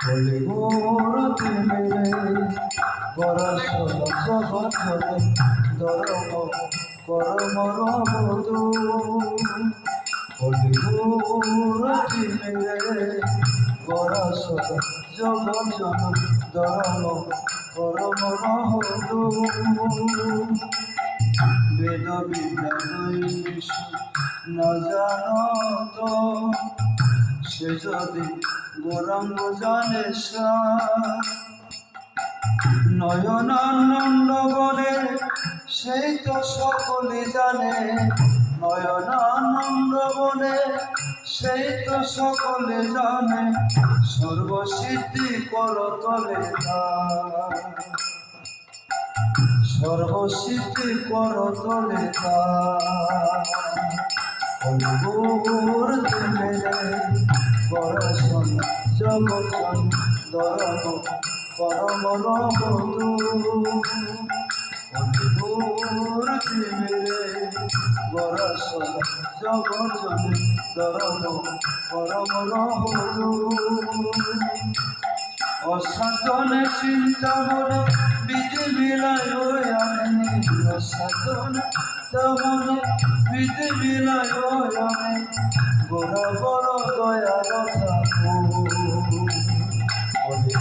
বলে গোরতি মেলে পরাশর জগৎ ধর্ম করমর বধূ বলে গোরতি মেলে পরাশর জগৎ ধর্ম করমর বধূ বেদ বিদ্যা না জানত সে যদি গৌরাঙ্গ জানে নয়নানন্দ বলে সেই তো সকলে জানে নয়নানন্দ বলে সেই তো সকলে জানে সর্বসিদ্ধি করতলে সর্বসিদ্ধি করতলে গৌর দিলে পরশন জগৎ ধর্ম পরমর বধূ গৌর দিলে পরশন জগৎ ধর্ম পরমর বধূ অসাধনে চিন্তা বলে বিধি বিলায় আমি অসাধনে তেমনে বিধি বিলায় আমি গোড়া বড় দয়া কথা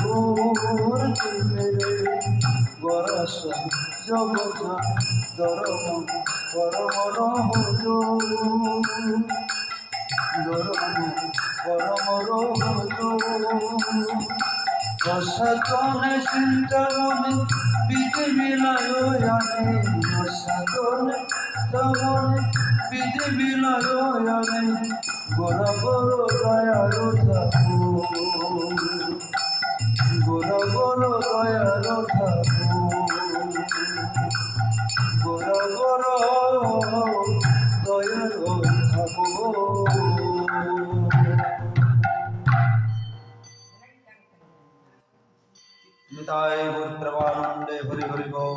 গৌর তুমি বরস জগৎ ধর্ম পরমর বধূ ধর্ম পরমর বধূ অসাধনে চিন্তা মনে বিধি বিলায় আমি অসাধনে তেমনে বিধি বিলায় আমি গোড়া বড় দয়ার ঠাকুর গোড়া বড় দয়ার ঠাকুর গোড়া বড় দয়ার ঠাকুর। নিতাই গৌর প্রেমানন্দে হরি হরি বল।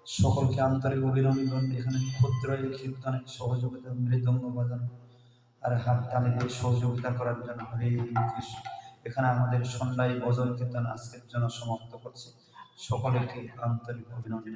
সকলকে আন্তরিক অভিনন্দন। এখানে ক্ষুদ্র এই কীর্তনে সহযোগিতা মৃদঙ্গ বাজানো আর হাত তালি দিয়ে সহযোগিতা করার জন্য হরে কৃষ্ণ। এখানে আমাদের সন্ধ্যায় ভজন কীর্তন আজকের জন্য সমাপ্ত করছি। সকলকে আন্তরিক অভিনন্দন।